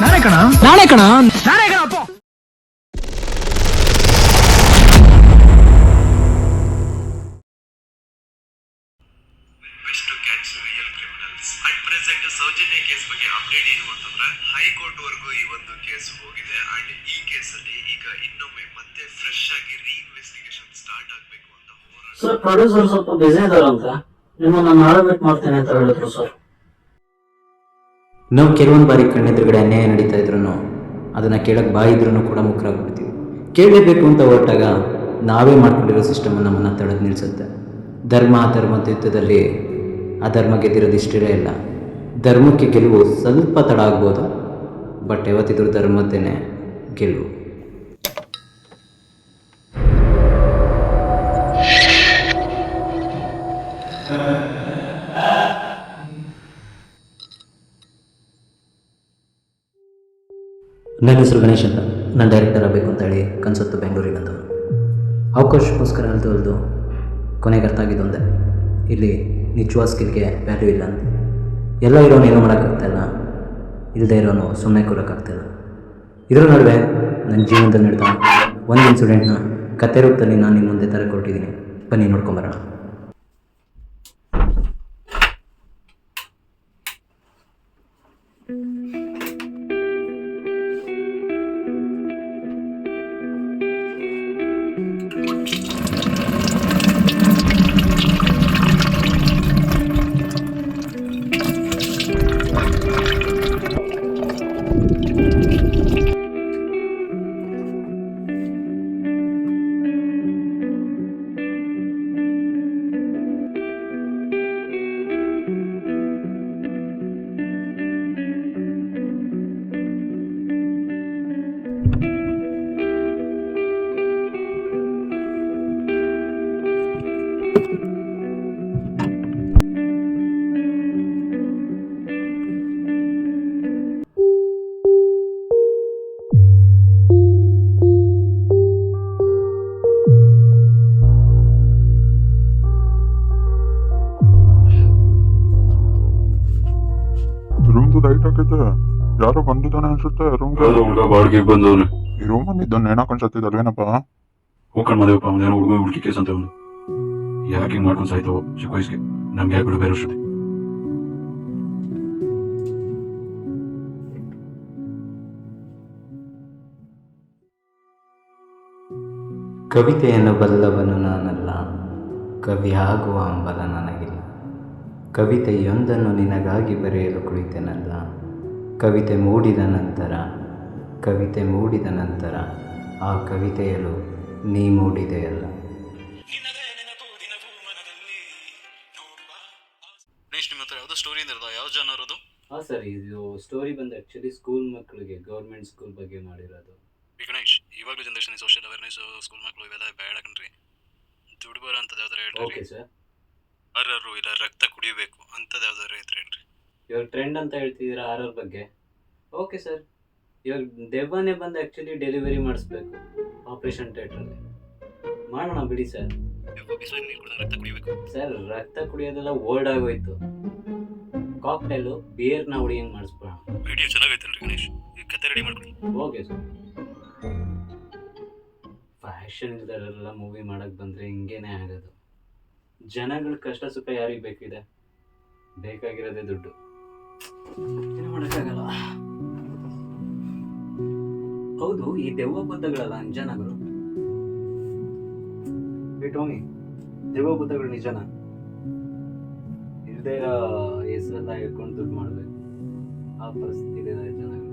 ನಾನೇ ಕಣ ಅಪ್ಪ. ಸೌಜನ್ಯ ಕೇಸ್ ಬಗ್ಗೆ ಅಪ್ಡೇಟ್ ಏನು ಅಂತಂದ್ರೆ ಹೈಕೋರ್ಟ್ ವರೆಗೂ ಈ ಒಂದು ಕೇಸ್ ಹೋಗಿದೆ ಅಂಡ್ ಈ ಕೇಸಲ್ಲಿ ಈಗ ಇನ್ನೊಮ್ಮೆ ಮತ್ತೆ ಫ್ರೆಶ್ ಆಗಿ ರೀಇನ್ವೆಸ್ಟಿಗೇಷನ್ ಸ್ಟಾರ್ಟ್ ಆಗ್ಬೇಕು ಅಂತ ಹೋರಾಟ. ಸರ್ ಪ್ರೊಡ್ಯೂಸರ್ ಸ್ವಲ್ಪ ಬಿಸಿ ಇದಾರಂತ, ನಿಮ್ಮನ್ನ ನಾಳೆ ಮೀಟ್ ಮಾಡ್ತೇನೆ ಅಂತ ಹೇಳಿದ್ರು ಸರ್. ನಾವು ಕೆಲವೊಂದು ಬಾರಿ ಕಣ್ಣೆದುರುಗಡೆ ಅನ್ಯಾಯ ನಡೀತಾ ಇದ್ರು ಅದನ್ನು ಕೇಳಕ್ಕೆ ಬಾಯಿದ್ರೂ ಕೂಡ ಮುಖರಾಗ್ಬಿಡ್ತೀವಿ. ಕೇಳಲೇಬೇಕು ಅಂತ ಹೊರಟಾಗ ನಾವೇ ಮಾಡ್ಕೊಂಡಿರೋ ಸಿಸ್ಟಮ್ ನಮ್ಮನ್ನು ತಡೆದು ನಿಲ್ಲಿಸುತ್ತೆ. ಧರ್ಮ ಅಧರ್ಮದ ಯುದ್ಧದಲ್ಲಿ ಅಧರ್ಮ ಗೆದ್ದಿರೋದಿಷ್ಟೇ ಇಲ್ಲ, ಧರ್ಮಕ್ಕೆ ಗೆಲುವು ಸ್ವಲ್ಪ ತಡ ಆಗ್ಬೋದು, ಬಟ್ ಯಾವತ್ತಿದ್ರೂ ಧರ್ಮದ್ದೇನೆ ಗೆಲುವು. ನನ್ನ ಹೆಸರು ಗಣೇಶ್ ಅಂತ. ನಾನು ಡೈರೆಕ್ಟರ್ ಆಗಬೇಕು ಅಂತ ಹೇಳಿ ಕನ್ಸತ್ತು ಬೆಂಗಳೂರಿಗೆ ಬಂದವರು. ಅವಕಾಶಕ್ಕೋಸ್ಕರ ಅಲ್ದು ಕೊನೆಗೆ ಅರ್ಥ ಆಗಿದ್ದೊಂದೆ, ಇಲ್ಲಿ ನಿಜವಾದ ಸ್ಕಿಲ್ಗೆ ವ್ಯಾಲ್ಯೂ ಇಲ್ಲ ಅಂತ. ಎಲ್ಲ ಇರೋನು ಏನೂ ಮಾಡೋಕ್ಕಾಗ್ತಾಯಿಲ್ಲ, ಇಲ್ಲದೆ ಇರೋನು ಸುಮ್ಮನೆ ಕೂರೋಕ್ಕಾಗ್ತಾಯಿಲ್ಲ. ಇದರ ನಡುವೆ ನನ್ನ ಜೀವನದಲ್ಲಿ ನಡೆದ ಒಂದು ಇನ್ಸಿಡೆಂಟ್ನ ಕತೆ ರೂಪದಲ್ಲಿ ನಾನು ನಿಮ್ಮ ಮುಂದೆ ತರ ಕೊಟ್ಟಿದ್ದೀನಿ. ಬನ್ನಿ ನೋಡ್ಕೊಂಬರೋಣ. ರೂಮ್ದು ಲೈಟ್ ಹಾಕೈತೆ, ಯಾರೋ ಬಂದಿದ್ದಾನೆ ಅನ್ಸುತ್ತೆ ರೂಮ್ಗೆ. ಹುಡುಗ ಬಾಡಿಗೆಗೆ ಬಂದವನು ಈ ರೂಮ್ ಅಲ್ಲಿ ಇದ್ದಾನೆ, ಏನೋ ಅನ್ಸತ್ತಿದ್ದಲ್ವೇನಪ್ಪ. ಹೋಗ್ಕೊಂಡು ಮದೇವಪ್ಪ, ಅವನೇನೋ ಹುಡುಗ ಹುಡುಗಿ ಕೇಸ್ ಅಂತ ಅವನು. ಯಾಕೆ ಹಿಂಗೆ ಮಾಡ್ಕೊಂಡು ಸಾಯ್ತವೋ ಚಿಕ್ಕ ವಯಸ್ಸಿಗೆ, ನಮ್ಗೆ ಯಾಕೆ ಬಿಡು ಬೇರೆ ವರ್ಷದಿ. ಕವಿತೆಯನ್ನು ಬಲ್ಲವನು ನಾನಲ್ಲ, ಕವಿ ಆಗುವ ಹಂಬಲ ನನಗಿಲ್ಲ. ಕವಿತೆಯೊಂದನ್ನು ನಿನಗಾಗಿ ಬರೆಯಲು ಕುಳಿತೆನಲ್ಲ, ಕವಿತೆ ಮೂಡಿದ ನಂತರ ಆ ಕವಿತೆಯಲು ನೀ ಮೂಡಿದೆಯಲ್ಲ. ನಿಮ್ಮ ಹತ್ರ ಯಾವುದೋ ಸ್ಟೋರಿ ಇರೋದು, ಯಾವ ಜಾನರ್ ಅದು? ಹಾಂ ಸರ್, ಇದು ಸ್ಟೋರಿ ಬಂದು ಆ್ಯಕ್ಚುಲಿ ಸ್ಕೂಲ್ ಮಕ್ಕಳಿಗೆ, ಗೌರ್ಮೆಂಟ್ ಸ್ಕೂಲ್ ಬಗ್ಗೆ ಮಾಡಿರೋದು. ಗಣೇಶ್, ಇವಾಗಲೂ ಜನರೇಷನ್ ಸೋಷಿಯಲ್ ಅವೇರ್ನೆಸ್, ಸ್ಕೂಲ್ ಮಕ್ಕಳು ಇವೆಲ್ಲ ಬೇಡ ಕಣ್ರಿ. ದುಡ್ಡು ಬರೋ ಅಂಥದ್ದು ಯಾವ್ದಾರು ಹೇಳ್ರಿ. Okay sir. ಆರ್ಆರ್ ಇಲ್ಲ ರಕ್ತ ಕುಡಿಯಬೇಕು ಅಂಥದ್ದು ಯಾವ್ದಾರು ಇದ್ರೆ ಹೇಳ್ರಿ. ಇವಾಗ ಟ್ರೆಂಡ್ ಅಂತ ಹೇಳ್ತಿದ್ದೀರಾ ಆರ್ಆರ್ ಬಗ್ಗೆ. ಓಕೆ ಸರ್, ಇವಾಗ ದೆವ್ವನೇ ಬಂದು ಆ್ಯಕ್ಚುಲಿ ಡೆಲಿವರಿ ಮಾಡಿಸ್ಬೇಕು ಆಪ್ರೇಷನ್ ಥಿಯೇಟ್ರಲ್ಲಿ. ಮಾಡೋಣ ಬಿಡಿ ಸರ್. ರಕ್ತ ಕುಡಿಯಬೇಕು ಸರ್, ರಕ್ತ ಕುಡಿಯೋದೆಲ್ಲ ಓಲ್ಡ್ ಆಗೋಯ್ತು. ಕಾಕ್ಟೈಲು ಬಿಯರ್ನ ಹುಡಿಯಂಗೆ ಮಾಡಿಸ್ಬೋಣ. ಐಡಿಯಾ ಚೆನ್ನಾಗೈತಲ್ರಿ ಗಣೇಶ್, ಈ ಕತೆ ರೆಡಿ ಮಾಡ್ಕೊಳ್ಳಿ. Okay sir. ಫ್ಯಾಷನ್ ಇಲ್ದರೆಲ್ಲ ಮೂವಿ ಮಾಡೋಕ್ಕೆ ಬಂದರೆ ಹಿಂಗೇನೆ ಆಗೋದು. ಜನಗಳ ಕಷ್ಟ ಸುಖ ಯಾರಿಗೆ ಬೇಕಿದೆ? ಬೇಕಾಗಿರೋದೇ ದುಡ್ಡು. ಏನು ಮಾಡೋಕ್ಕಾಗಲ್ಲ. ಹೌದು, ಈ ದೆವ್ವ ಬುದ್ಧಗಳಲ್ಲ ನಿಜನಗಳು? ಟೋಮಿ, ದೆವ್ವ ಬುದ್ಧಗಳು ನಿಜನ? ಇಲ್ಲದೆ ಇರೋ ಹೆಸರೆಲ್ಲ ಇಟ್ಕೊಂಡು ದುಡ್ಡು ಮಾಡಬೇಕು, ಆ ಪರಿಸ್ಥಿತಿ ಇದೆ ಜನಗಳು.